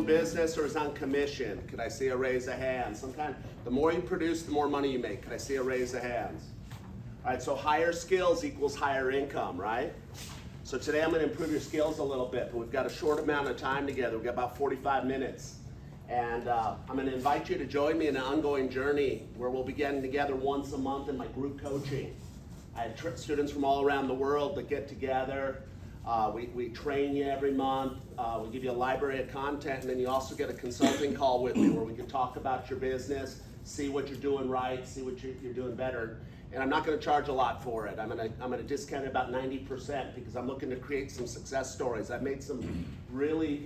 business or is on commission? Could I see a raise of hands? The more you produce, the more money you make. Could I see a raise of hands? All right, so higher skills equals higher income, right? So today I'm going to improve your skills a little bit, but we've got a short amount of time together. We've got about 45 minutes. And I'm going to invite you to join me in an ongoing journey where we'll be getting together once a month in my group coaching. I have students from all around the world that get together. We train you every month. We give you a library of content, and then you also get a consulting call with me where we can talk about your business, see what you're doing right, see what you're doing better. And I'm not going to charge a lot for it. I'm going to discount it about 90% because I'm looking to create some success stories. I've met some really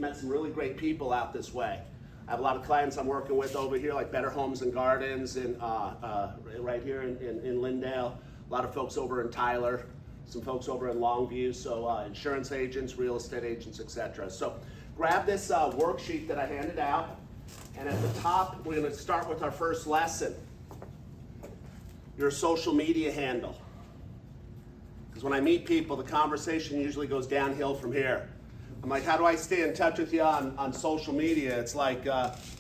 great people out this way. I have a lot of clients I'm working with over here, like Better Homes and Gardens, right here in Lindale. A lot of folks over in Tyler, some folks over in Longview, so insurance agents, real estate agents, etc. So grab this worksheet that I handed out, and at the top, we're going to start with our first lesson. Your social media handle. Because when I meet people, the conversation usually goes downhill from here. I'm like, how do I stay in touch with you on social media? It's like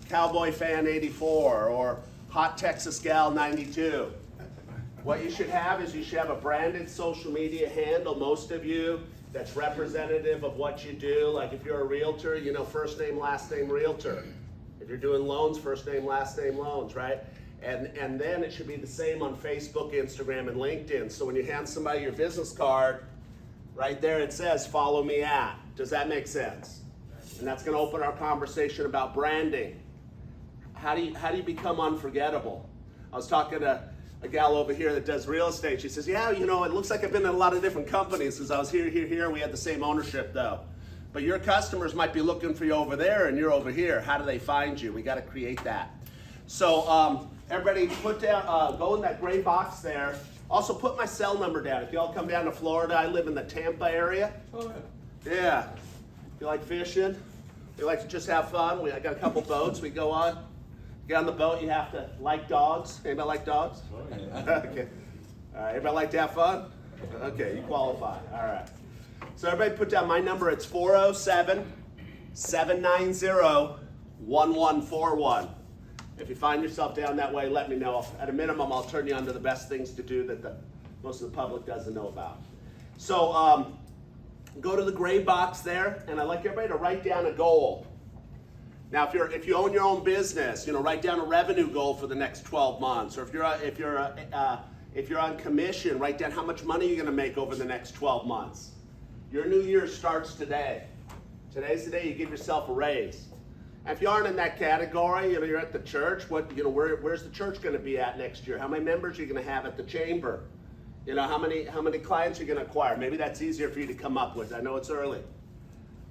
Cowboy Fan 84 or Hot Texas Gal 92. What you should have is you should have a branded social media handle, most of you, that's representative of what you do. Like if you're a realtor, you know, first name, last name, realtor. If you're doing loans, first name, last name, loans, right? And then it should be the same on Facebook, Instagram, and LinkedIn. So when you hand somebody your business card, right there it says, follow me at. Does that make sense? And that's going to open our conversation about branding. How do you become unforgettable? I was talking to a gal over here that does real estate. She says, yeah, you know, it looks like I've been in a lot of different companies. Since I was here, we had the same ownership though. But your customers might be looking for you over there and you're over here. How do they find you? We got to create that. So everybody put down, go in that gray box there. Also put my cell number down. If y'all come down to Florida, I live in the Tampa area. Oh, yeah. Yeah. If you like fishing, you like to just have fun, I got a couple boats we go on. Get on the boat, you have to like dogs. Anybody like dogs? Oh, yeah. Okay. All right, everybody like to have fun? Okay, you qualify. All right. So everybody put down my number. It's 407-790-1141. If you find yourself down that way, let me know. At a minimum, I'll turn you on to the best things to do that most of the public doesn't know about. So go to the gray box there, and I'd like everybody to write down a goal. Now, if you own your own business, you know, write down a revenue goal for the next 12 months. Or if you're on commission, write down how much money you're going to make over the next 12 months. Your new year starts today. Today's the day you give yourself a raise. And if you aren't in that category, you know, you're at the church. Where's the church going to be at next year? How many members are you going to have at the chamber? You know, how many clients are you going to acquire? Maybe that's easier for you to come up with. I know it's early.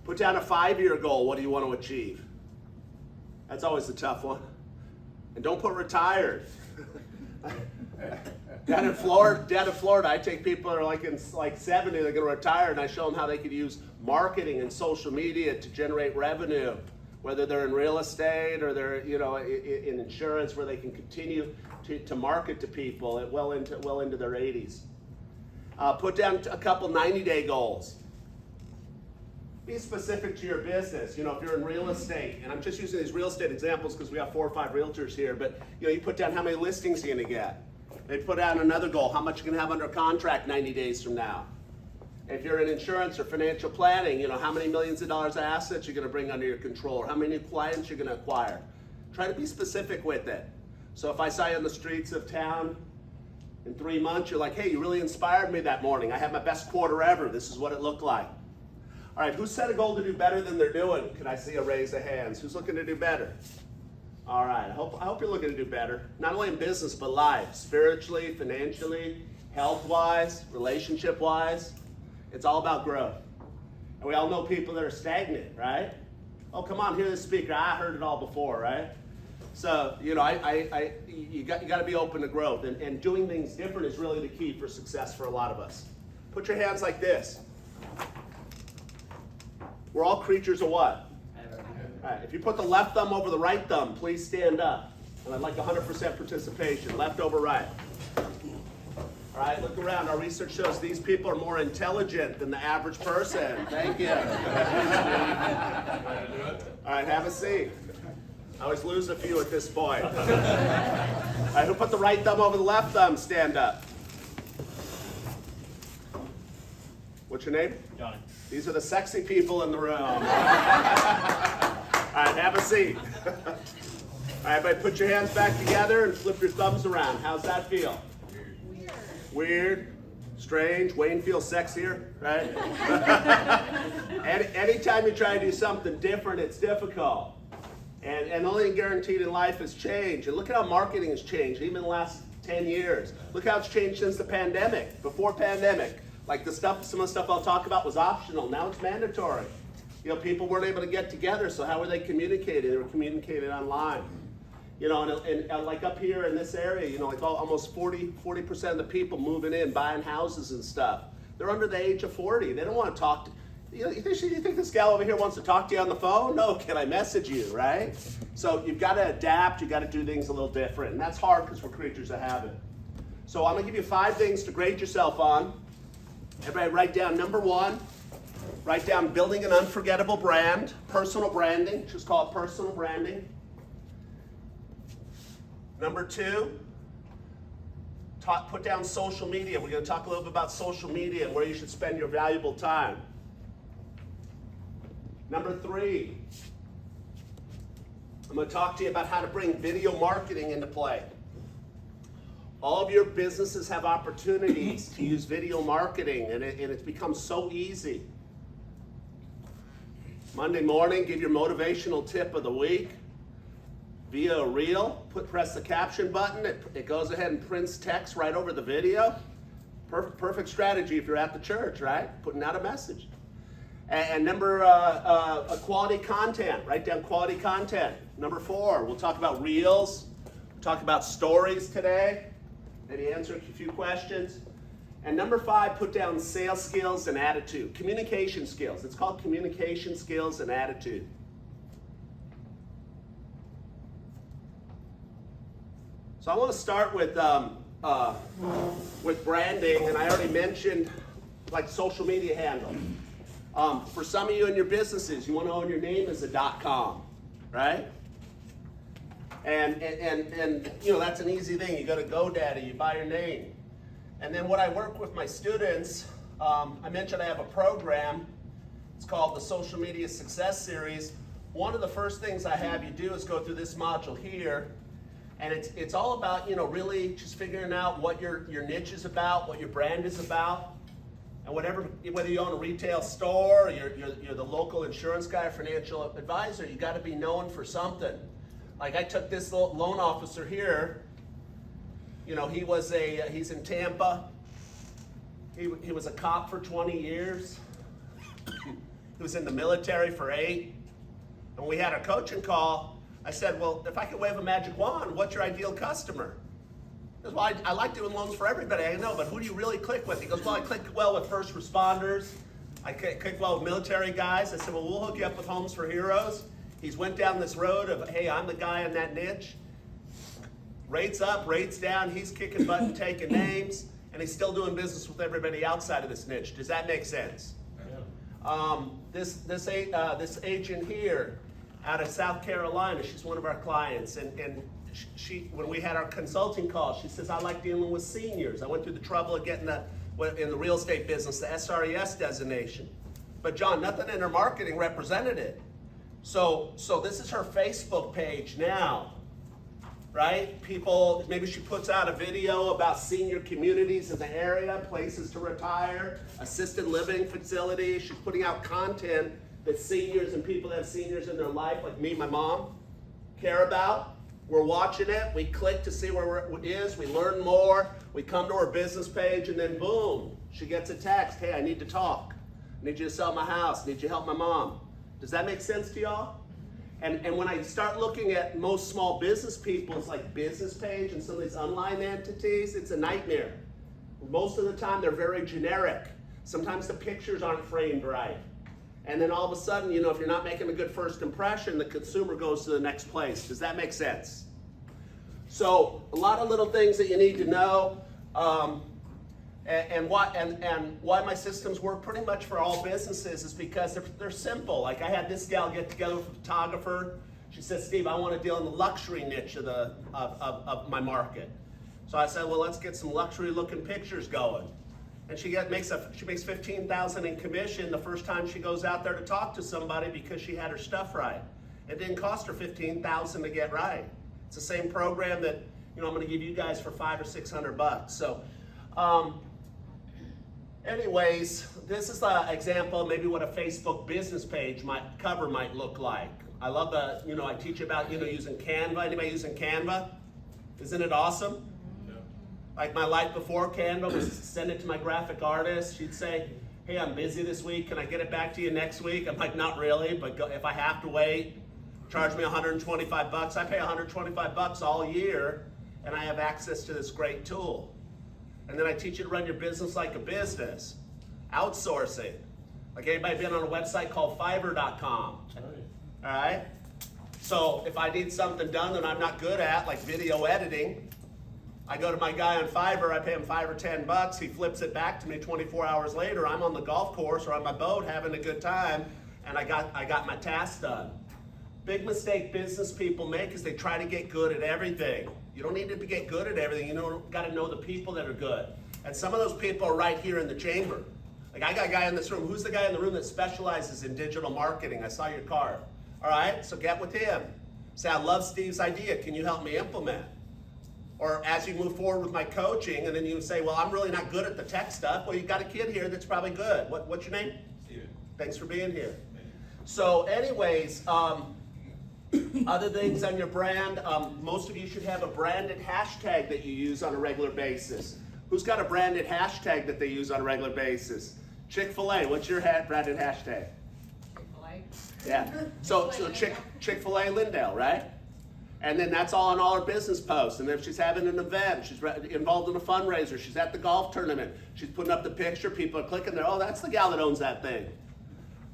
Put down a 5-year goal. What do you want to achieve? That's always the tough one. And don't put retired. Down in Florida, I take people that are like 70, they're going to retire, and I show them how they could use marketing and social media to generate revenue, whether they're in real estate or they're, you know, in insurance, where they can continue to market to people well into their 80s. Put down a couple 90-day goals. Be specific to your business. You know, if you're in real estate, and I'm just using these real estate examples because we have 4 or 5 realtors here, but you know, you put down how many listings you're going to get. They put down another goal, how much you're going to have under contract 90 days from now. If you're in insurance or financial planning, you know, how many millions of dollars of assets you're going to bring under your control, or how many new clients you're going to acquire. Try to be specific with it. So if I saw you on the streets of town in 3 months, you're like, hey, you really inspired me that morning. I had my best quarter ever. This is what it looked like. All right, who set a goal to do better than they're doing? Can I see a raise of hands? Who's looking to do better? All right, I hope you're looking to do better. Not only in business, but life. Spiritually, financially, health-wise, relationship-wise. It's all about growth. And we all know people that are stagnant, right? Oh, come on, hear this speaker. I heard it all before, right? So, you know, you got to be open to growth. And doing things different is really the key for success for a lot of us. Put your hands like this. We're all creatures of what? All right, if you put the left thumb over the right thumb, please stand up. And I'd like 100% participation, left over right. All All right, look around. Our research shows these people are more intelligent than the average person. Thank you. All right, have a seat. I always lose a few at this point. All right, who put the right thumb over the left thumb? Stand up. What's your name? Johnny. These are the sexy people in the room. All right, have a seat. All right, everybody put your hands back together and flip your thumbs around. How's that feel? Weird. Weird? Strange? Wayne feels sexier, right? Anytime you try to do something different, it's difficult. And the only thing guaranteed in life is change. And look at how marketing has changed, even in the last 10 years. Look how it's changed since the pandemic. Before pandemic, like some of the stuff I'll talk about was optional. Now it's mandatory. You know, people weren't able to get together, so how were they communicating? They were communicating online. You know, and like up here in this area, you know, like almost 40% of the people moving in, buying houses and stuff, they're under the age of 40. They don't want to talk to you. You think this gal over here wants to talk to you on the phone? No, can I message you, right? So you've got to adapt, you've got to do things a little different, and that's hard because we're creatures of habit. So I'm going to give you 5 things to grade yourself on. Everybody write down number 1, write down building an unforgettable brand, personal branding, just call it personal branding. Number 2, put down social media. We're going to talk a little bit about social media and where you should spend your valuable time. Number 3, I'm going to talk to you about how to bring video marketing into play. All of your businesses have opportunities to use video marketing, and it's become so easy. Monday morning, give your motivational tip of the week via a reel. Press the caption button. It goes ahead and prints text right over the video. Perfect strategy if you're at the church, right? Putting out a message. And number, quality content. Write down quality content. Number 4, we'll talk about reels. We'll talk about stories today. Maybe answer a few questions. And number 5, put down sales skills and attitude. Communication skills. It's called communication skills and attitude. So I want to start with branding, and I already mentioned like social media handle. For some of you in your businesses, you want to own your name as a .com, right? And you know, that's an easy thing. You go to GoDaddy, you buy your name. And then what I work with my students, I mentioned I have a program. It's called the Social Media Success Series. One of the first things I have you do is go through this module here. And it's all about, you know, really just figuring out what your niche is about, what your brand is about. And whether you own a retail store, or you're the local insurance guy or financial advisor, you got to be known for something. Like I took this loan officer here. You know, he's in Tampa. He was a cop for 20 years. He was in the military for 8. And we had a coaching call. I said, well, if I could wave a magic wand, what's your ideal customer? He goes, well, I like doing loans for everybody. I know, but who do you really click with? He goes, well, I click well with first responders. I click well with military guys. I said, well, we'll hook you up with Homes for Heroes. He's went down this road of, hey, I'm the guy in that niche. Rates up, rates down. He's kicking butt and taking names, and he's still doing business with everybody outside of this niche. Does that make sense? Yeah. This agent here out of South Carolina, she's one of our clients, and she when we had our consulting call, she says, I like dealing with seniors. I went through the trouble of getting in the real estate business, the SRES designation. But John, nothing in her marketing represented it. So this is her Facebook page now, right? People, maybe she puts out a video about senior communities in the area, places to retire, assisted living facilities. She's putting out content that seniors and people that have seniors in their life, like me and my mom, care about. We're watching it, we click to see where it is, we learn more, we come to her business page, and then boom, she gets a text, hey, I need to talk. I need you to sell my house, I need you to help my mom. Does that make sense to y'all? And when I start looking at most small business people's like business page and some of these online entities, it's a nightmare. Most of the time they're very generic. Sometimes the pictures aren't framed right. And then all of a sudden, you know, if you're not making a good first impression, the consumer goes to the next place. Does that make sense? So a lot of little things that you need to know. And why my systems work pretty much for all businesses is because they're simple. Like I had this gal get together with a photographer. She said, Steve, I want to deal in the luxury niche of my market. So I said, well, let's get some luxury looking pictures going. And she makes $15,000 in commission the first time she goes out there to talk to somebody because she had her stuff right. It didn't cost her $15,000 to get right. It's the same program that I'm going to give you guys for $500 or $600. So, anyways, this is an example of maybe what a Facebook business page cover might look like. I love I teach about using Canva. Anybody using Canva? Isn't it awesome? Like my life before Canva was send it to my graphic artist. She'd say, hey, I'm busy this week. Can I get it back to you next week? I'm like, not really, but if I have to wait, charge me $125. I pay $125 all year, and I have access to this great tool. And then I teach you to run your business like a business. Outsourcing. Like anybody been on a website called Fiverr.com? All right? So if I need something done that I'm not good at, like video editing, I go to my guy on Fiverr, I pay him $5 or $10, he flips it back to me 24 hours later, I'm on the golf course or on my boat having a good time, and I got my task done. Big mistake business people make is they try to get good at everything. You don't need to get good at everything, you got to know the people that are good. And some of those people are right here in the chamber. Like I got a guy in this room, who's the guy in the room that specializes in digital marketing? I saw your card. All right, so get with him. Say, I love Steve's idea, can you help me implement? Or as you move forward with my coaching, and then you say, well, I'm really not good at the tech stuff. Well, you got a kid here that's probably good. What's your name? Steven. Thanks for being here. So anyways, other things on your brand, most of you should have a branded hashtag that you use on a regular basis. Who's got a branded hashtag that they use on a regular basis? Chick-fil-A, what's your branded hashtag? Chick-fil-A. Yeah, so Chick-fil-A Lindale, right? And then that's all on all her business posts. And if she's having an event, she's involved in a fundraiser, she's at the golf tournament, she's putting up the picture, people are clicking there, oh, that's the gal that owns that thing.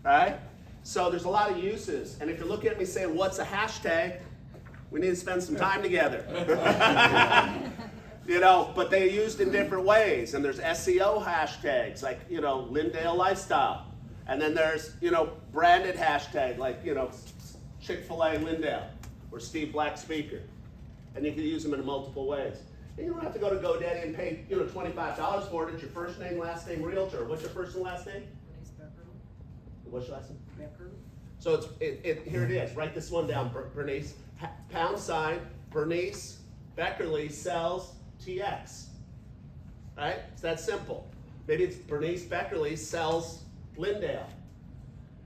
All right? So there's a lot of uses. And if you're looking at me saying, what's a hashtag? We need to spend some time together. But they're used in different ways. And there's SEO hashtags, like, Lindale Lifestyle. And then there's, branded hashtag, like, Chick-fil-A Lindale. Or Steve Black Speaker. And you can use them in multiple ways. And you don't have to go to GoDaddy and pay $25 for it. It's your first name, last name, realtor. What's your first and last name? Bernice Becker. What's your last name? Becker. So here it is. Write this one down, Bernice. # Bernice Beckerly sells TX. Right? It's that simple. Maybe it's Bernice Beckerly sells Lindale.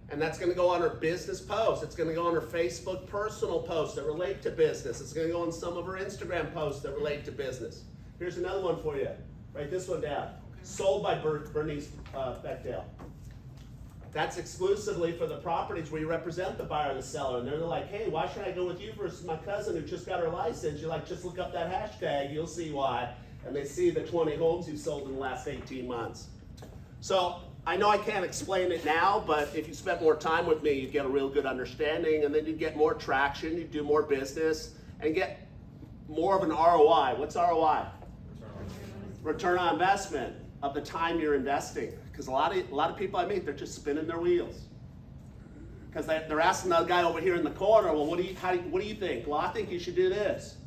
And that's going to go on her business posts. It's going to go on her Facebook personal posts that relate to business. It's going to go on some of her Instagram posts that relate to business. Here's another one for you. Write this one down. Sold by Bernice Bechdale. That's exclusively for the properties where you represent the buyer or the seller. And they're like, hey, why should I go with you versus my cousin who just got her license? You're like, just look up that hashtag. You'll see why. And they see the 20 homes you've sold in the last 18 months. So I know I can't explain it now, but if you spent more time with me, you'd get a real good understanding, and then you'd get more traction, you'd do more business, and get more of an ROI. What's ROI? Return on investment of the time you're investing. Because a lot of people I meet, they're just spinning their wheels. Because they're asking the guy over here in the corner, well, what do you think? Well, I think you should do this.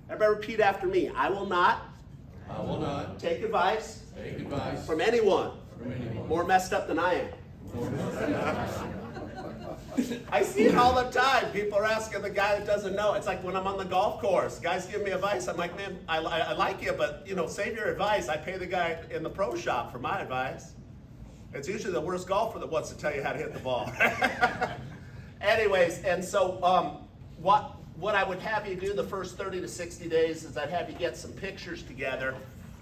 Everybody repeat after me. I will not take advice from anyone more messed up than I am. I see it all the time. People are asking the guy that doesn't know. It's like when I'm on the golf course, guys give me advice. I'm like, man, I like you, but save your advice. I pay the guy in the pro shop for my advice. It's usually the worst golfer that wants to tell you how to hit the ball. Anyways, and so what I would have you do the first 30 to 60 days is I'd have you get some pictures together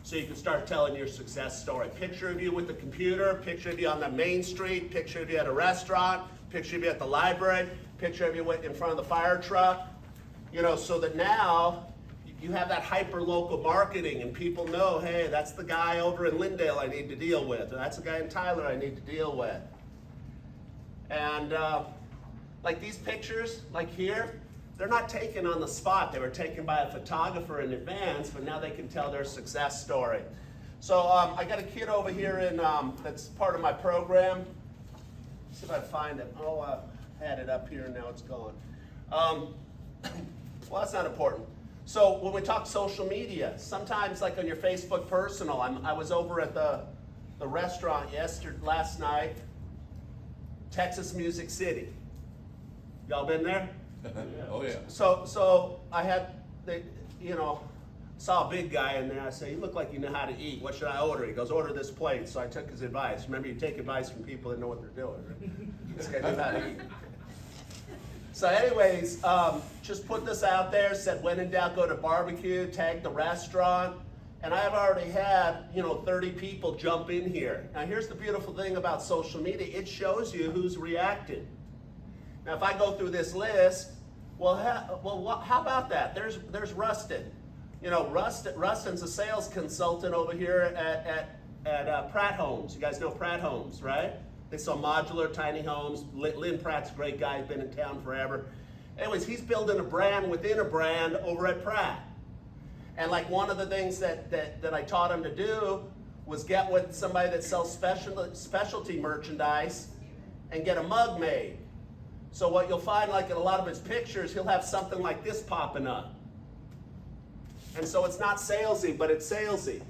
so you can start telling your success story. Picture of you with the computer, picture of you on the main street, picture of you at a restaurant, picture of you at the library, picture of you in front of the fire truck, so that now you have that hyper-local marketing and people know, hey, that's the guy over in Lindale I need to deal with, or that's the guy in Tyler I need to deal with. And like these pictures, like here, they're not taken on the spot. They were taken by a photographer in advance, but now they can tell their success story. So I got a kid over here in that's part of my program. Let's see if I find it. Oh, I had it up here and now it's gone. Well, that's not important. So when we talk social media, sometimes like on your Facebook personal, I was over at the restaurant last night, Texas Music City. Y'all been there? Oh yeah. So I had saw a big guy in there. I said, "You look like you know how to eat. What should I order?" He goes, "Order this plate." So I took his advice. Remember, you take advice from people that know what they're doing. Right? This guy knows how to eat. So anyways, just put this out there. Said when in doubt, go to barbecue. Tag the restaurant. And I've already had 30 people jump in here. Now here's the beautiful thing about social media. It shows you who's reacted. Now if I go through this list, how about that? There's Rustin. Rustin's a sales consultant over here at Pratt Homes. You guys know Pratt Homes, right? They sell modular, tiny homes. Lynn Pratt's a great guy, been in town forever. Anyways, he's building a brand within a brand over at Pratt. And like one of the things that I taught him to do was get with somebody that sells specialty merchandise and get a mug made. So what you'll find, like in a lot of his pictures, he'll have something like this popping up. And so it's not salesy, but it's salesy.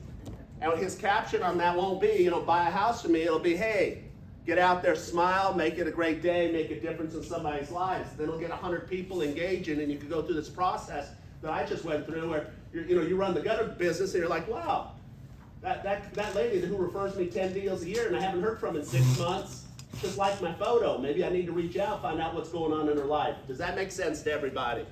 And his caption on that won't be, buy a house from me. It'll be, hey, get out there, smile, make it a great day, make a difference in somebody's lives. Then he'll get 100 people engaging, and you can go through this process that I just went through where you run the gutter business and you're like, wow, that lady who refers me 10 deals a year and I haven't heard from in 6 months, just like my photo. Maybe I need to reach out, find out what's going on in her life. Does that make sense to everybody?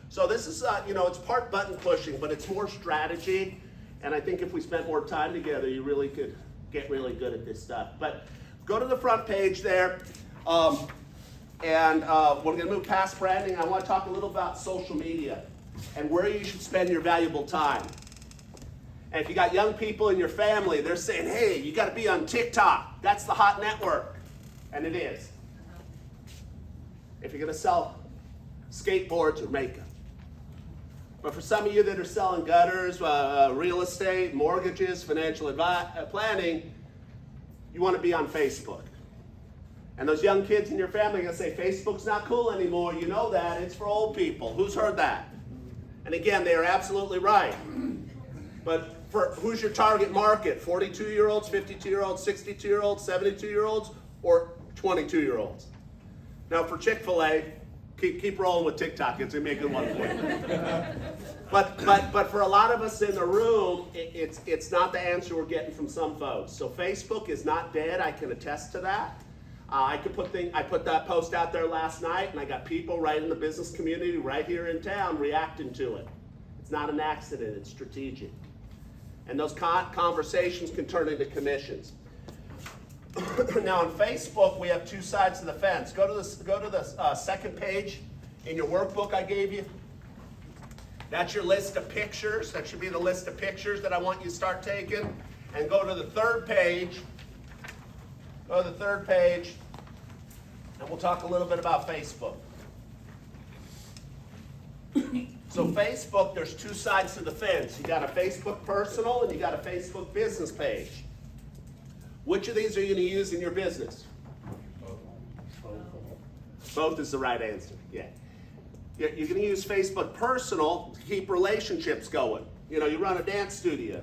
So this is, it's part button pushing, but it's more strategy. And I think if we spent more time together, you really could get really good at this stuff. But go to the front page there. We're going to move past branding. I want to talk a little about social media and where you should spend your valuable time. And if you got young people in your family, they're saying, hey, you got to be on TikTok. That's the hot network. And it is. If you're going to sell skateboards or makeup. But for some of you that are selling gutters, real estate, mortgages, financial planning, you want to be on Facebook. And those young kids in your family are going to say, Facebook's not cool anymore. You know that. It's for old people. Who's heard that? And again, they are absolutely right. But who's your target market? 42-year-olds, 52-year-olds, 62-year-olds, 72-year-olds, or 22-year-olds? Now for Chick-fil-A, keep rolling with TikTok. It's going to be a good one for you. But for a lot of us in the room, it's not the answer we're getting from some folks. So Facebook is not dead. I can attest to that. I put that post out there last night, and I got people right in the business community right here in town reacting to it. It's not an accident. It's strategic. And those conversations can turn into commissions. Now on Facebook, we have two sides of the fence. Go to the second page in your workbook I gave you. That's your list of pictures. That should be the list of pictures that I want you to start taking. And go to the third page. Go to the third page, and we'll talk a little bit about Facebook. So Facebook, there's two sides to the fence. You got a Facebook personal and you got a Facebook business page. Which of these are you going to use in your business? Both is the right answer, yeah. You're going to use Facebook personal to keep relationships going. You run a dance studio.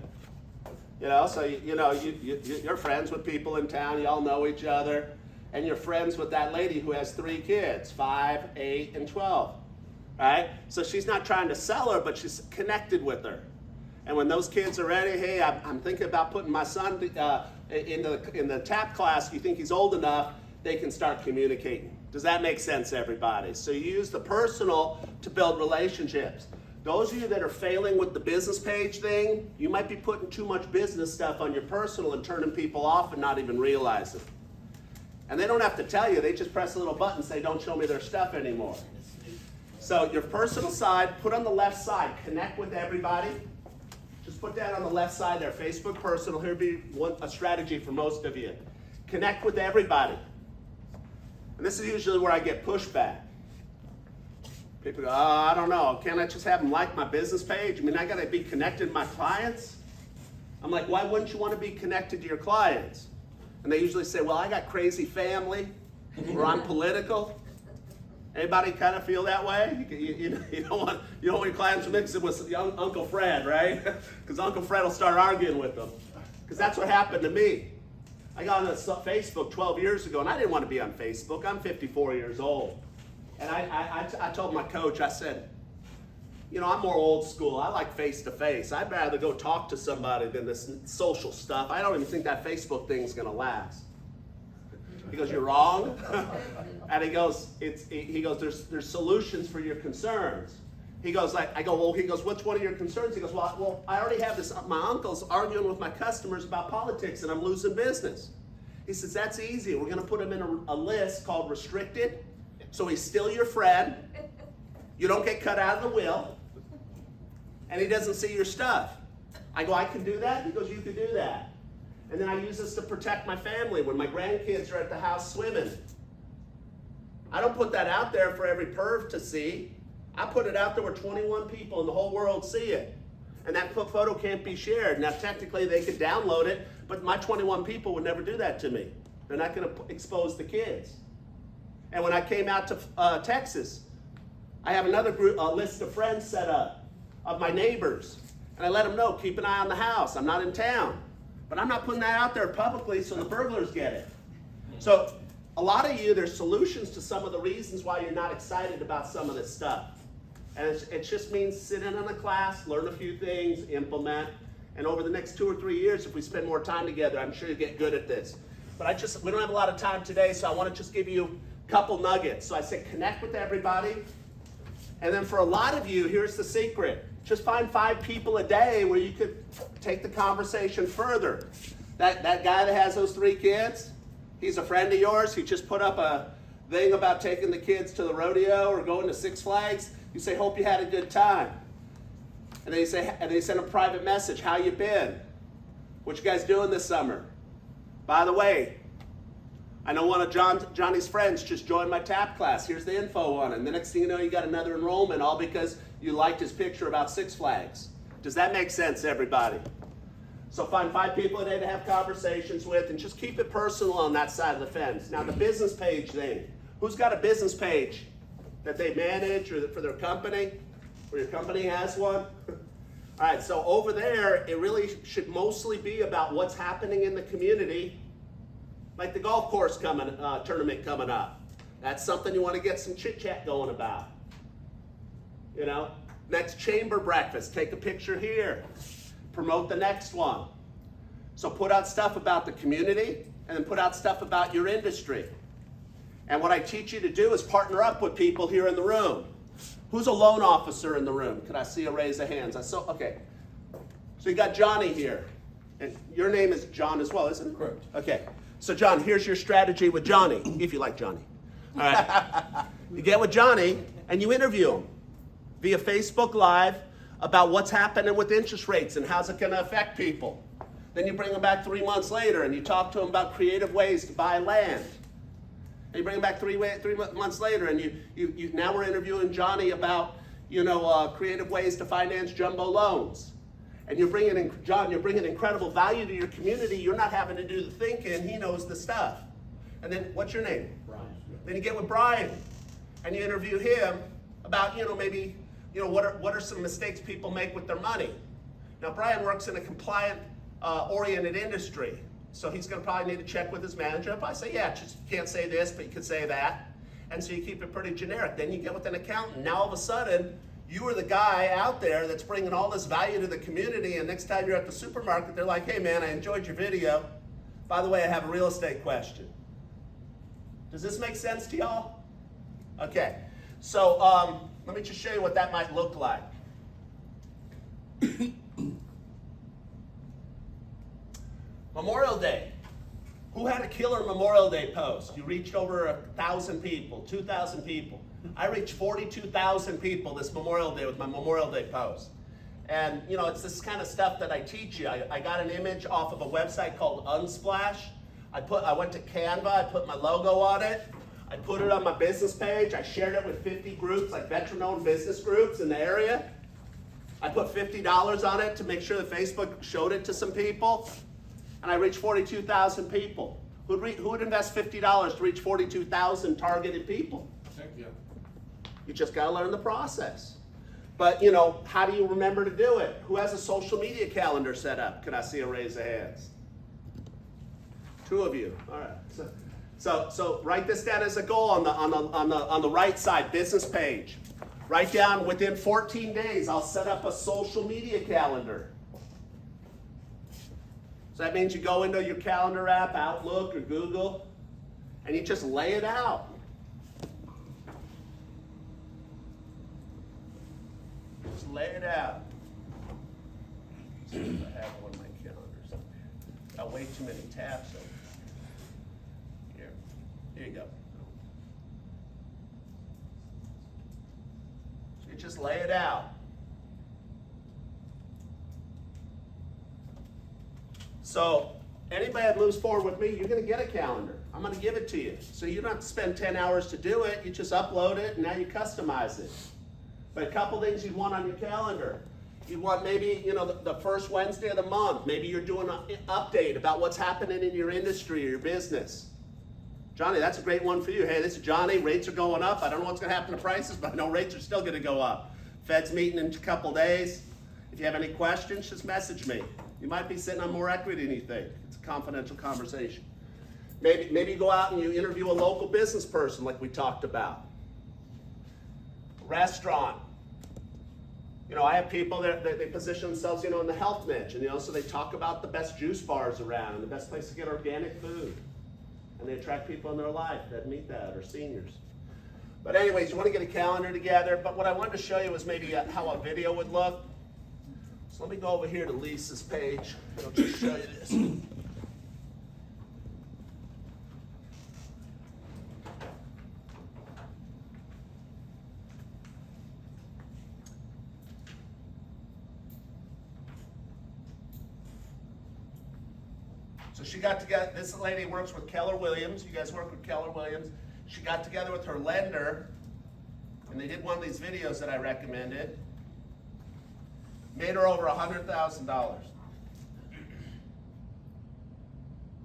So you're friends with people in town, you all know each other, and you're friends with that lady who has 3 kids, 5, 8, and 12, right? So she's not trying to sell her, but she's connected with her. And when those kids are ready, hey, I'm thinking about putting my son in the tap class, you think he's old enough, they can start communicating. Does that make sense, everybody? So you use the personal to build relationships. Those of you that are failing with the business page thing, you might be putting too much business stuff on your personal and turning people off and not even realize it. And they don't have to tell you, they just press a little button and say, don't show me their stuff anymore. So your personal side, put on the left side, connect with everybody. Just put that on the left side there, Facebook personal. Here'd be a strategy for most of you. Connect with everybody. And this is usually where I get pushback. People go, I don't know. Can't I just have them like my business page? I mean, I got to be connected to my clients. I'm like, why wouldn't you want to be connected to your clients? And they usually say, well, I got crazy family, or I'm political. Anybody kind of feel that way? You don't want your clients mixing with young Uncle Fred, right? Because Uncle Fred will start arguing with them. Because that's what happened to me. I got on Facebook 12 years ago, and I didn't want to be on Facebook. I'm 54 years old. And I told my coach, I said, you know, I'm more old school. I like face-to-face. I'd rather go talk to somebody than this social stuff. I don't even think that Facebook thing's going to last. He goes, you're wrong. And he goes, there's solutions for your concerns. He goes, I go, well, he goes, what's one of your concerns? He goes, well, I already have this, my uncle's arguing with my customers about politics and I'm losing business. He says, that's easy. We're going to put him in a list called restricted. So he's still your friend. You don't get cut out of the will. And he doesn't see your stuff. I go, I can do that? He goes, you can do that. And then I use this to protect my family when my grandkids are at the house swimming. I don't put that out there for every perv to see. I put it out there where 21 people in the whole world see it. And that photo can't be shared. Now, technically, they could download it, but my 21 people would never do that to me. They're not going to expose the kids. And when I came out to Texas, I have another group, a list of friends set up of my neighbors. And I let them know, keep an eye on the house. I'm not in town. But I'm not putting that out there publicly so the burglars get it. So a lot of you, there's solutions to some of the reasons why you're not excited about some of this stuff. And it just means sit in on a class, learn a few things, implement. And over the next 2 or 3 years, if we spend more time together, I'm sure you get good at this. But we don't have a lot of time today, so I want to just give you a couple nuggets. So I say connect with everybody. And then for a lot of you, here's the secret. Just find 5 people a day where you could take the conversation further. That guy that has those 3 kids, he's a friend of yours. He just put up a thing about taking the kids to the rodeo or going to Six Flags. You say, hope you had a good time. And then you send a private message, how you been? What you guys doing this summer? By the way, I know one of Johnny's friends just joined my tap class. Here's the info on it. And the next thing you know, you got another enrollment, all because you liked his picture about Six Flags. Does that make sense, everybody? So find 5 people a day to have conversations with and just keep it personal on that side of the fence. Now the business page thing. Who's got a business page that they manage or for their company? Or your company has one? All right, so over there, it really should mostly be about what's happening in the community. Like the golf course tournament coming up. That's something you want to get some chit chat going about. You know, next chamber breakfast, take a picture here. Promote the next one. So put out stuff about the community and then put out stuff about your industry. And what I teach you to do is partner up with people here in the room. Who's a loan officer in the room? Can I see a raise of hands? Okay. So you got Johnny here. And your name is John as well, isn't it? Correct. Okay. So John, here's your strategy with Johnny, if you like Johnny. All right. You get with Johnny and you interview him via Facebook Live about what's happening with interest rates and how's it going to affect people. Then you bring him back 3 months later and you talk to him about creative ways to buy land. And you bring him back 3 months later and you now we're interviewing Johnny about, creative ways to finance jumbo loans. And you're bringing incredible value to your community. You're not having to do the thinking. He knows the stuff. And then, what's your name? Brian. Then you get with Brian, and you interview him about, what are some mistakes people make with their money. Now, Brian works in a compliant-oriented industry, so he's going to probably need to check with his manager. If I say, yeah, just you can't say this, but you could say that, and so you keep it pretty generic. Then you get with an accountant. Now, all of a sudden, you are the guy out there that's bringing all this value to the community, and next time you're at the supermarket, they're like, hey man, I enjoyed your video. By the way, I have a real estate question. Does this make sense to y'all? Okay, so let me just show you what that might look like. Memorial Day. Who had a killer Memorial Day post? You reached over 1,000 people, 2,000 people. I reached 42,000 people this Memorial Day with my Memorial Day post. And it's this kind of stuff that I teach you. I got an image off of a website called Unsplash. I went to Canva, I put my logo on it. I put it on my business page. I shared it with 50 groups, like veteran-owned business groups in the area. I put $50 on it to make sure that Facebook showed it to some people, and I reached 42,000 people. Who would invest $50 to reach 42,000 targeted people? Heck yeah. You just got to learn the process. But, how do you remember to do it? Who has a social media calendar set up? Can I see a raise of hands? 2 of you. All right. So write this down as a goal on the right side, business page. Write down within 14 days, I'll set up a social media calendar. So that means you go into your calendar app, Outlook or Google, and you just lay it out. Just lay it out. Let's see if I have one of my calendars. Got way too many tabs open. Here you go. So you just lay it out. So anybody that moves forward with me, you're going to get a calendar. I'm going to give it to you. So you don't have to spend 10 hours to do it. You just upload it, and now you customize it. But a couple things you'd want on your calendar. You want maybe, the first Wednesday of the month. Maybe you're doing an update about what's happening in your industry or your business. Johnny, that's a great one for you. Hey, this is Johnny. Rates are going up. I don't know what's going to happen to prices, but I know rates are still going to go up. Fed's meeting in a couple days. If you have any questions, just message me. You might be sitting on more equity than you think. It's a confidential conversation. Maybe you go out and you interview a local business person like we talked about. Restaurant. I have people that they position themselves, in the health niche, and so they talk about the best juice bars around and the best place to get organic food. And they attract people in their life that meet that, or seniors. But anyways, you want to get a calendar together. But what I wanted to show you was maybe how a video would look. So let me go over here to Lisa's page. I'll just show you this. So she got together, this lady works with Keller Williams. You guys work with Keller Williams. She got together with her lender, and they did one of these videos that I recommended. Made her over $100,000.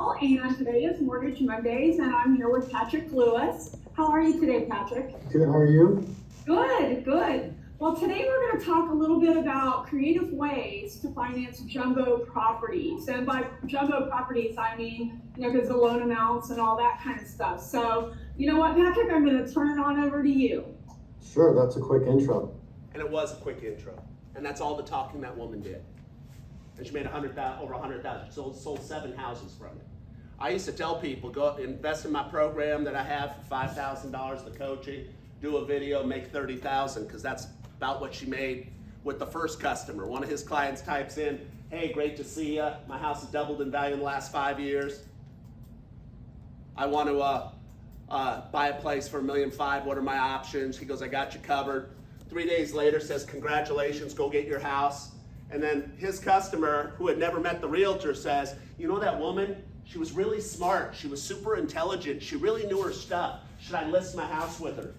And today is Mortgage Mondays, and I'm here with Patrick Lewis. How are you today, Patrick? Good, how are you? Good, good. Well, today we're going to talk a little bit about creative ways to finance jumbo properties. And by jumbo properties, I mean, because the loan amounts and all that kind of stuff. So, you know what, Patrick, I'm going to turn it on over to you. Sure, that's a quick intro. And it was a quick intro. And that's all the talking that woman did. And she made over $100,000. She sold 7 houses from it. I used to tell people, go invest in my program that I have for $5,000, the coaching, do a video, make $30,000, because that's about what she made with the first customer. One of his clients types in, hey, great to see you. My house has doubled in value in the last 5 years. I want to buy a place for $1.5 million. What are my options? He goes, I got you covered. 3 days later says, congratulations, go get your house. And then his customer, who had never met the realtor, says, you know that woman? She was really smart. She was super intelligent. She really knew her stuff. Should I list my house with her?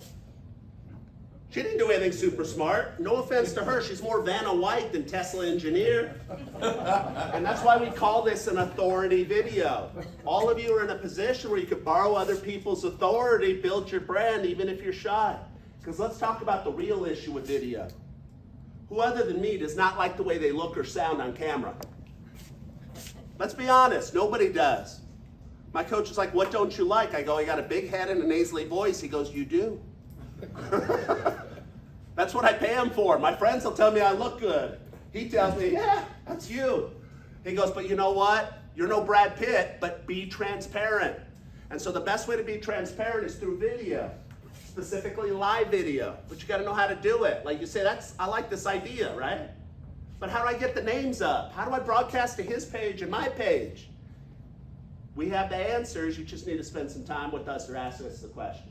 She didn't do anything super smart. No offense to her. She's more Vanna White than Tesla engineer. And that's why we call this an authority video. All of you are in a position where you could borrow other people's authority, build your brand, even if you're shy. Because let's talk about the real issue with video. Who other than me does not like the way they look or sound on camera? Let's be honest, nobody does. My coach is like, what don't you like? I go, I got a big head and a nasally voice. He goes, you do? That's what I pay him for. My friends will tell me I look good. He tells me, yeah, that's you. He goes, but you know what? You're no Brad Pitt, but be transparent. And so the best way to be transparent is through video, specifically live video. But you got to know how to do it. Like you say, I like this idea, right? But how do I get the names up? How do I broadcast to his page and my page? We have the answers. You just need to spend some time with us or ask us the questions.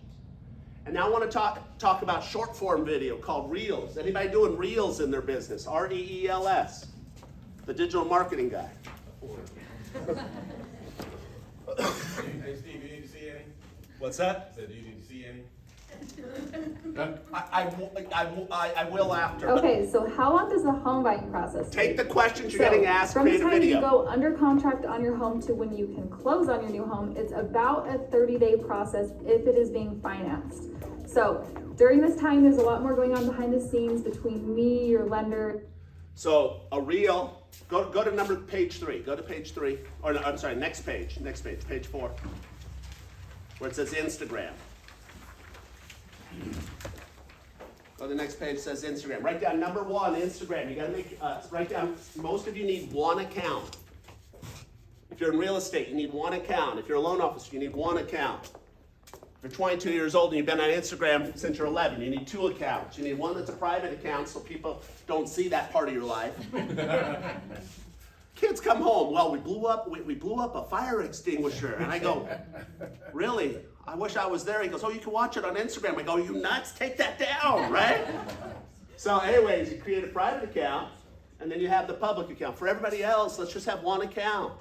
And now I want to talk about short form video called Reels. Anybody doing Reels in their business? R-E-E-L-S. The digital marketing guy. Hey Steve, you need to see any? What's that? I said, do you need to see any? I will after. Okay, so how long does the home buying process Take take? the questions you're So, getting asked, from the create a time you video. go under contract on your home to when you can close on your new home, it's about a 30-day process if it is being financed. So during this time, there's a lot more going on behind the scenes between me, your lender. So a reel, go to page 3. Go to page 3, or no, I'm sorry, next page, page 4, where it says Instagram. Go to the next page, it says Instagram. Write down number 1, Instagram. You gotta write down, most of you need one account. If you're in real estate, you need one account. If you're a loan officer, you need one account. If you're 22 years old and you've been on Instagram since you're 11, you need 2 accounts. You need one that's a private account so people don't see that part of your life. Kids come home, well, we blew up a fire extinguisher. And I go, really? I wish I was there. He goes, oh, you can watch it on Instagram. I go, you nuts? Take that down, right? So anyways, you create a private account, and then you have the public account. For everybody else, let's just have one account.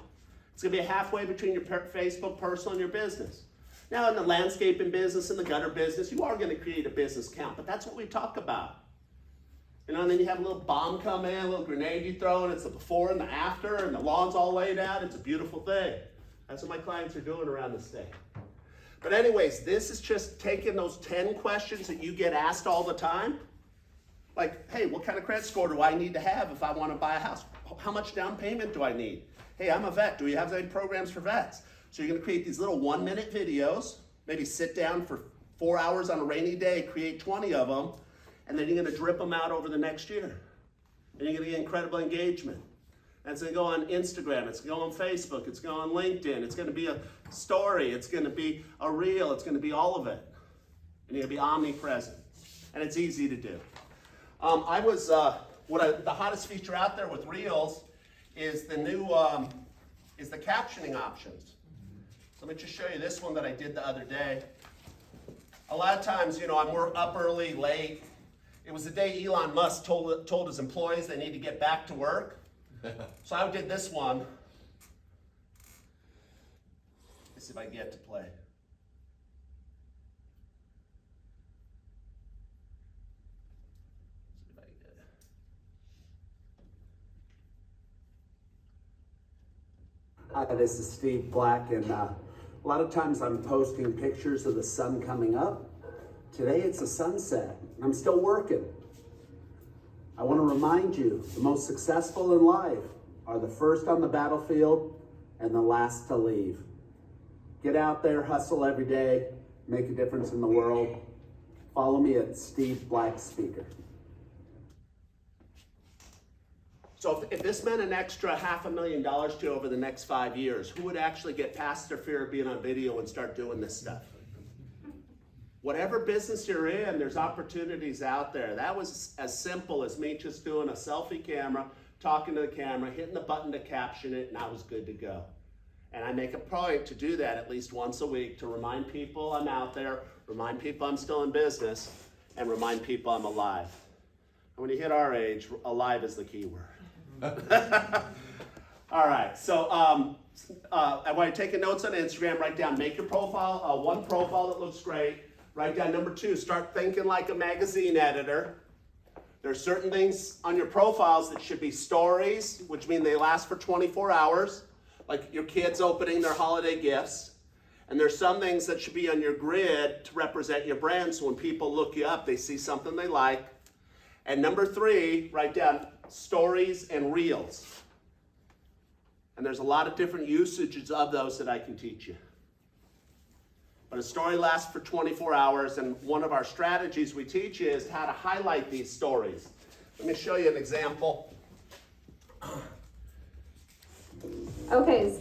It's gonna be halfway between your Facebook personal and your business. Now in the landscaping business and the gutter business, you are gonna create a business account, but that's what we talk about. You know, and then you have a little bomb come in, a little grenade you throw, and it's the before and the after, and the lawn's all laid out. It's a beautiful thing. That's what my clients are doing around the state. But anyways, this is just taking those 10 questions that you get asked all the time. Like, hey, what kind of credit score do I need to have if I want to buy a house? How much down payment do I need? Hey, I'm a vet. Do we have any programs for vets? So you're going to create these little 1-minute videos, maybe sit down for 4 hours on a rainy day, create 20 of them, and then you're going to drip them out over the next year. And you're going to get incredible engagement. And it's going to go on Instagram, it's going to go on Facebook, it's going to go on LinkedIn, it's going to be a story, it's going to be a reel, it's going to be all of it. And you're going to be omnipresent. And it's easy to do. The hottest feature out there with reels is the new, is the captioning options. So let me just show you this one that I did the other day. A lot of times, you know, I'm up early, late. It was the day Elon Musk told his employees they need to get back to work. So I did this one. Let's see if I can get to play. See if I can get it. Hi, this is Steve Black, and a lot of times I'm posting pictures of the sun coming up. Today it's a sunset, and I'm still working. I want to remind you, the most successful in life are the first on the battlefield and the last to leave. Get out there, hustle every day, make a difference in the world. Follow me at Steve Black Speaker. So if this meant an extra $500,000 to you over the next 5 years, who would actually get past their fear of being on video and start doing this stuff? Whatever business you're in, there's opportunities out there. That was as simple as me just doing a selfie camera, talking to the camera, hitting the button to caption it, and I was good to go. And I make a point to do that at least once a week to remind people I'm out there, remind people I'm still in business, and remind people I'm alive. And when you hit our age, alive is the key word. All right, so I want you taking notes on Instagram, write down, make your profile, one profile that looks great. Write down number 2, start thinking like a magazine editor. There's certain things on your profiles that should be stories, which mean they last for 24 hours, like your kids opening their holiday gifts. And there's some things that should be on your grid to represent your brand, so when people look you up, they see something they like. And number 3, write down stories and reels. And there's a lot of different usages of those that I can teach you. But a story lasts for 24 hours, and one of our strategies we teach you is how to highlight these stories. Let me show you an example. Okay.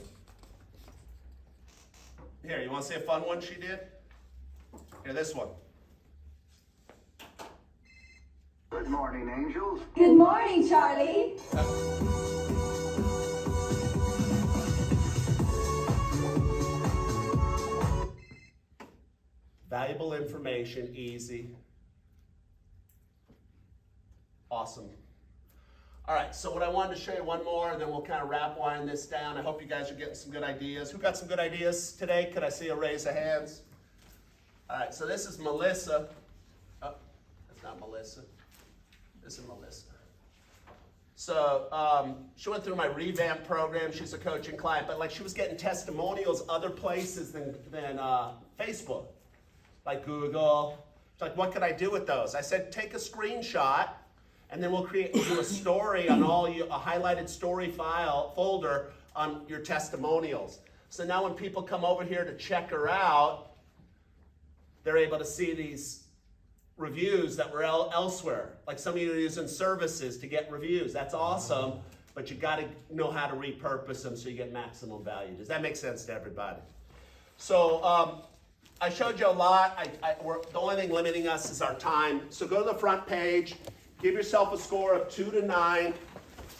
Here, you want to see a fun one she did? Here, this one. Good morning, angels. Good morning, Charlie. Valuable information, easy. Awesome. All right, so what I wanted to show you one more, and then we'll kind of wind this down. I hope you guys are getting some good ideas. Who got some good ideas today? Could I see a raise of hands? All right, so this is Melissa. Oh, that's not Melissa. This is Melissa. So she went through my revamp program. She's a coaching client, but like she was getting testimonials other places than Facebook, like Google. It's like, what could I do with those? I said, take a screenshot, and then we'll do a story on a highlighted story folder on your testimonials. So now when people come over here to check her out, they're able to see these reviews that were elsewhere. Like some of you are using services to get reviews. That's awesome, but you got to know how to repurpose them so you get maximum value. Does that make sense to everybody? So I showed you a lot. The only thing limiting us is our time. So go to the front page, give yourself a score of 2 to 9.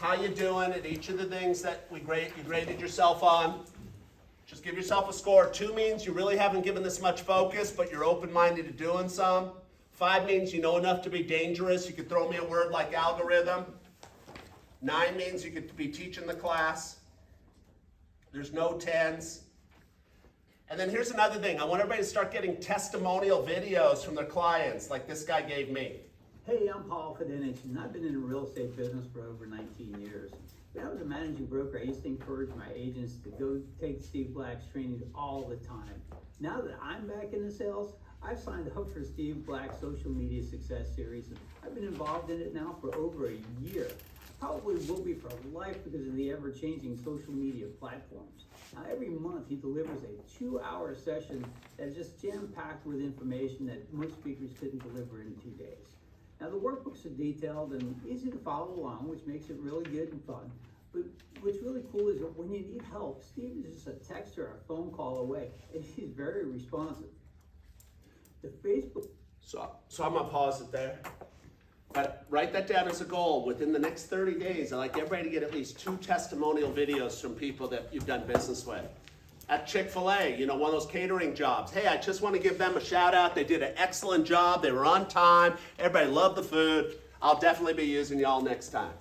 How you doing at each of the things that you graded yourself on? Just give yourself a score. 2 means you really haven't given this much focus, but you're open-minded to doing some. 5 means you know enough to be dangerous. You could throw me a word like algorithm. 9 means you could be teaching the class. There's no 10s. And then here's another thing. I want everybody to start getting testimonial videos from their clients, like this guy gave me. Hey, I'm Paul Fidenich, and I've been in the real estate business for over 19 years. When I was a managing broker, I used to encourage my agents to go take Steve Black's training all the time. Now that I'm back in the sales, I've signed up for Steve Black's Social Media Success Series, and I've been involved in it now for over a year. Probably will be for life because of the ever-changing social media platforms. Now, every month he delivers a 2-hour session that is just jam-packed with information that most speakers couldn't deliver in 2 days. Now, the workbooks are detailed and easy to follow along, which makes it really good and fun. But what's really cool is that when you need help, Steve is just a text or a phone call away, and he's very responsive. The Facebook. So I'm gonna pause it there. But write that down as a goal. Within the next 30 days, I'd like everybody to get at least 2 testimonial videos from people that you've done business with. At Chick-fil-A, one of those catering jobs. Hey, I just want to give them a shout out. They did an excellent job. They were on time. Everybody loved the food. I'll definitely be using y'all next time.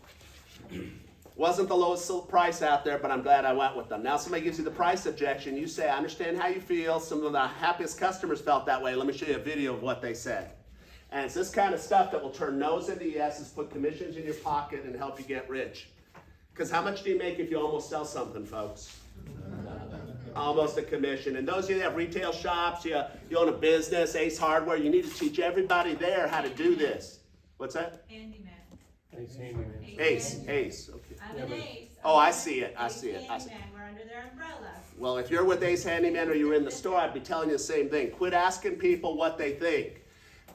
Wasn't the lowest price out there, but I'm glad I went with them. Now somebody gives you the price objection. You say, I understand how you feel. Some of the happiest customers felt that way. Let me show you a video of what they said. And it's this kind of stuff that will turn no's into yeses, put commissions in your pocket, and help you get rich. Because how much do you make if you almost sell something, folks? Almost a commission. And those of you that have retail shops, you own a business, Ace Hardware, you need to teach everybody there how to do this. What's that? Handyman. Ace. Okay. I'm an ace. Oh, I see it. Ace Handyman. We're under their umbrella. Well, if you're with Ace Handyman or you're in the store, I'd be telling you the same thing. Quit asking people what they think.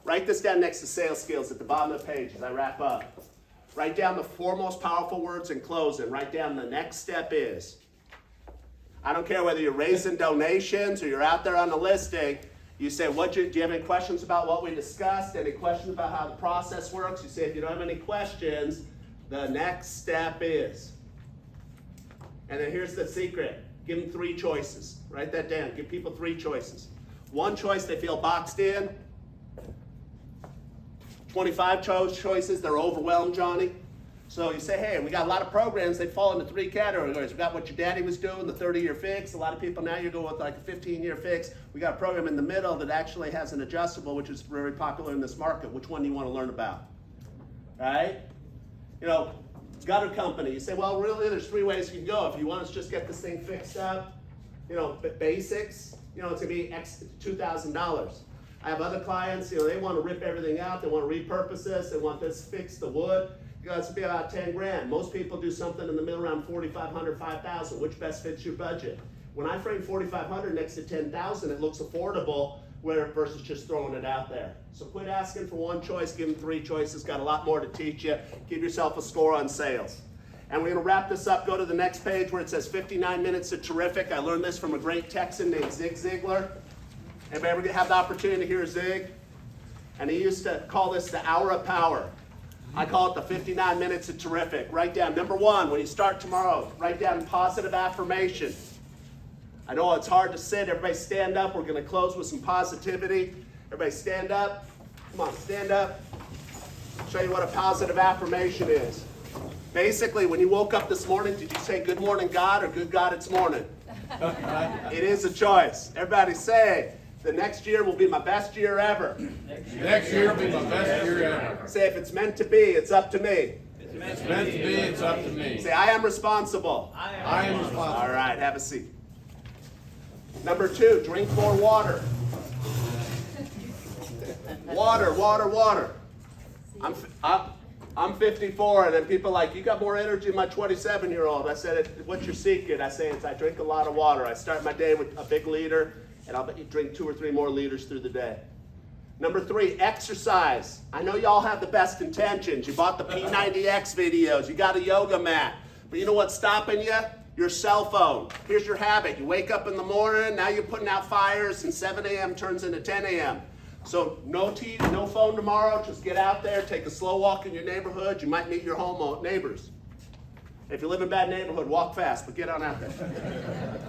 Write this down next to sales skills at the bottom of the page as I wrap up. Write down the 4 most powerful words in closing. Write down the next step is. I don't care whether you're raising donations or you're out there on the listing. You say, do you have any questions about what we discussed? Any questions about how the process works? You say, if you don't have any questions, the next step is. And then here's the secret. Give them 3 choices. Write that down. Give people 3 choices. 1 choice, they feel boxed in. 25 choices, they're overwhelmed, Johnny. So you say, hey, we got a lot of programs, they fall into 3 categories. We got what your daddy was doing, the 30-year fix. A lot of people now, you're going with like a 15-year fix. We got a program in the middle that actually has an adjustable, which is very popular in this market. Which one do you want to learn about? Right? Gutter company. You say, well, really, there's 3 ways you can go. If you want to just get this thing fixed up, basics, it's going to be $2,000. I have other clients, they want to rip everything out. They want to repurpose this. They want this fixed, the wood. It's be about 10 grand. Most people do something in the middle around 4,500, 5,000. Which best fits your budget? When I frame 4,500 next to 10,000, it looks affordable versus just throwing it out there. So quit asking for 1 choice. Give them 3 choices. Got a lot more to teach you. Give yourself a score on sales. And we're going to wrap this up. Go to the next page where it says 59 minutes of terrific. I learned this from a great Texan named Zig Ziglar. Anybody ever have the opportunity to hear Zig? And he used to call this the hour of power. I call it the 59 minutes of terrific. Write down, number 1, when you start tomorrow, write down positive affirmation. I know it's hard to sit. Everybody stand up. We're going to close with some positivity. Everybody stand up. Come on, stand up. Show you what a positive affirmation is. Basically, when you woke up this morning, did you say, good morning, God, or good God, it's morning? It is a choice. Everybody say, The next year will be my best year ever. Next year will be my best year ever. Say, if it's meant to be, it's up to me. It's meant to be, it's up to me. Say, I am responsible. I am responsible. All right, have a seat. Number 2, drink more water. Water. I'm 54, and then people are like, you got more energy than my 27-year-old. I said, what's your secret? I say, I drink a lot of water. I start my day with a big liter, and I'll drink 2 or 3 more liters through the day. Number 3, exercise. I know y'all have the best intentions. You bought the P90X videos. You got a yoga mat. But you know what's stopping you? Your cell phone. Here's your habit. You wake up in the morning, now you're putting out fires, and 7 a.m. turns into 10 a.m. So no TV, no phone tomorrow. Just get out there, take a slow walk in your neighborhood. You might meet your neighbors. If you live in a bad neighborhood, walk fast, but get on out there.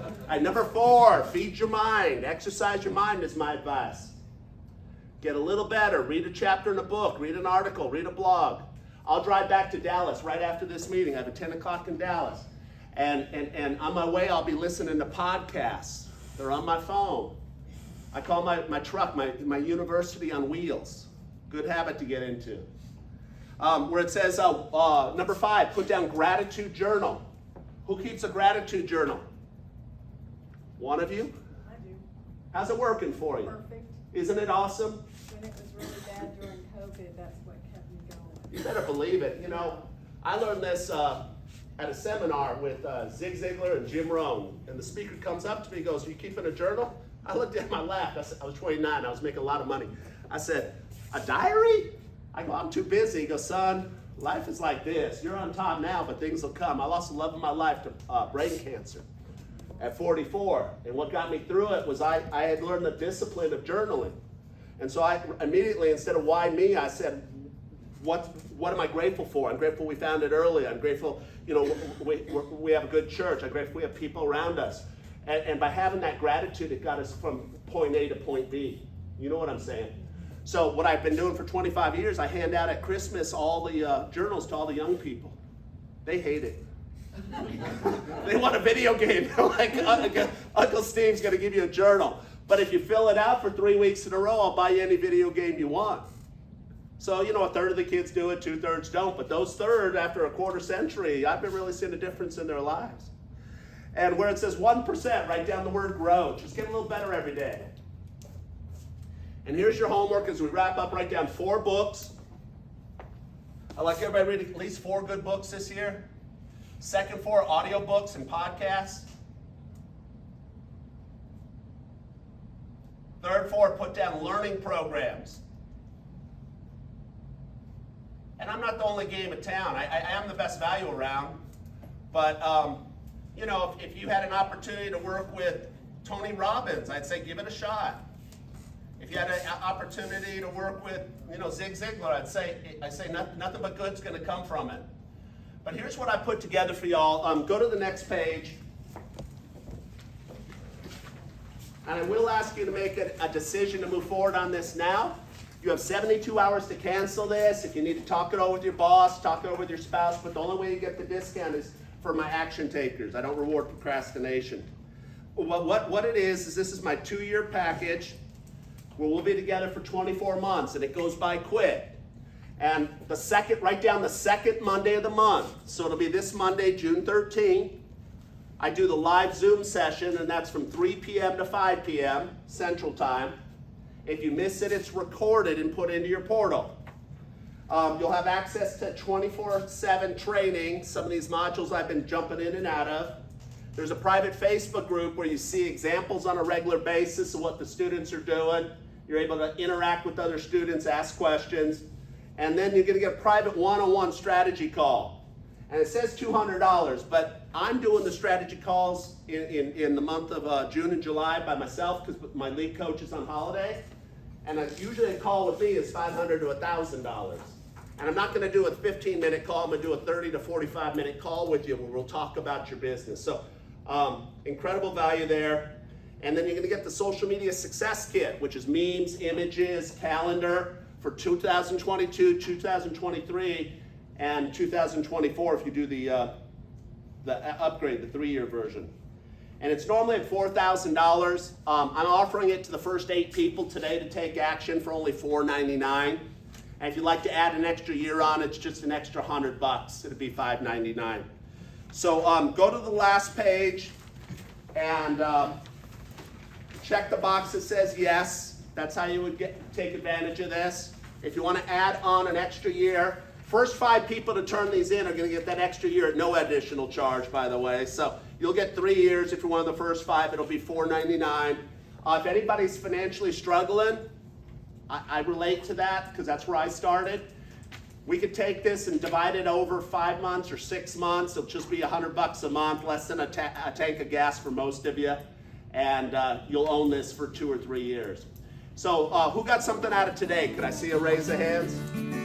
All right, number 4, feed your mind. Exercise your mind is my advice. Get a little better. Read a chapter in a book. Read an article. Read a blog. I'll drive back to Dallas right after this meeting. I have a 10 o'clock in Dallas. And on my way, I'll be listening to podcasts. They're on my phone. I call my truck my university on wheels. Good habit to get into. Where it says, number 5, put down gratitude journal. Who keeps a gratitude journal? One of you? I do. How's it working for you? Perfect. Isn't it awesome? When it was really bad during COVID, that's what kept me going. You better believe it. You know, I learned this at a seminar with Zig Ziglar and Jim Rohn. And the speaker comes up to me and goes, "Are you keeping a journal?" I looked at my laughed. I was 29. I was making a lot of money. I said, "A diary?" I go, "I'm too busy." He goes, "Son, life is like this. You're on top now, but things will come." I lost the love of my life to brain cancer at 44. And what got me through it was I had learned the discipline of journaling. And so I immediately, instead of why me, I said, what am I grateful for? I'm grateful we found it early. I'm grateful, we have a good church. I'm grateful we have people around us. And by having that gratitude, it got us from point A to point B. You know what I'm saying? So what I've been doing for 25 years, I hand out at Christmas all the journals to all the young people. They hate it. They want a video game. They're like, Uncle Steve's going to give you a journal. But if you fill it out for 3 weeks in a row, I'll buy you any video game you want. So, a third of the kids do it, 2/3 don't. But those third, after a quarter century, I've been really seeing a difference in their lives. And where it says 1%, write down the word grow. Just get a little better every day. And here's your homework as we wrap up. Write down 4 books. I'd like everybody to read at least 4 good books this year. Second 4, audiobooks and podcasts. Third 4, put down learning programs. And I'm not the only game in town. I am the best value around. But, if you had an opportunity to work with Tony Robbins, I'd say give it a shot. If you had an opportunity to work with, Zig Ziglar, I'd say nothing but good's going to come from it. But here's what I put together for y'all. Go to the next page. And I will ask you to make a decision to move forward on this now. You have 72 hours to cancel this. If you need to talk it over with your boss, talk it over with your spouse. But the only way you get the discount is for my action takers. I don't reward procrastination. What it is this is my 2-year package where we'll be together for 24 months. And it goes by quick. And write down the second Monday of the month. So it'll be this Monday, June 13th. I do the live Zoom session, and that's from 3 p.m. to 5 p.m. Central Time. If you miss it, it's recorded and put into your portal. You'll have access to 24/7 training. Some of these modules I've been jumping in and out of. There's a private Facebook group where you see examples on a regular basis of what the students are doing. You're able to interact with other students, ask questions. And then you're going to get a private one-on-one strategy call. And it says $200, but I'm doing the strategy calls in the month of June and July by myself because my lead coach is on holiday. And usually a call with me is $500 to $1,000. And I'm not going to do a 15-minute call. I'm going to do a 30 to 45-minute call with you where we'll talk about your business. So incredible value there. And then you're going to get the social media success kit, which is memes, images, calendar for 2022, 2023, and 2024 if you do the upgrade, the 3-year version. and it's normally at $4,000. I'm offering it to the first 8 people today to take action for only $499. And if you'd like to add an extra year on, it's just an extra $100. It'd be $599. So go to the last page and check the box that says yes. That's how you would take advantage of this. If you want to add on an extra year, first 5 people to turn these in are going to get that extra year at no additional charge, by the way. So you'll get 3 years. If you're one of the first 5, it'll be $499. If anybody's financially struggling, I relate to that because that's where I started. We could take this and divide it over 5 months or 6 months. It'll just be $100 a month, less than a tank of gas for most of you. And you'll own this for 2 or 3 years. So who got something out of today? Could I see a raise of hands?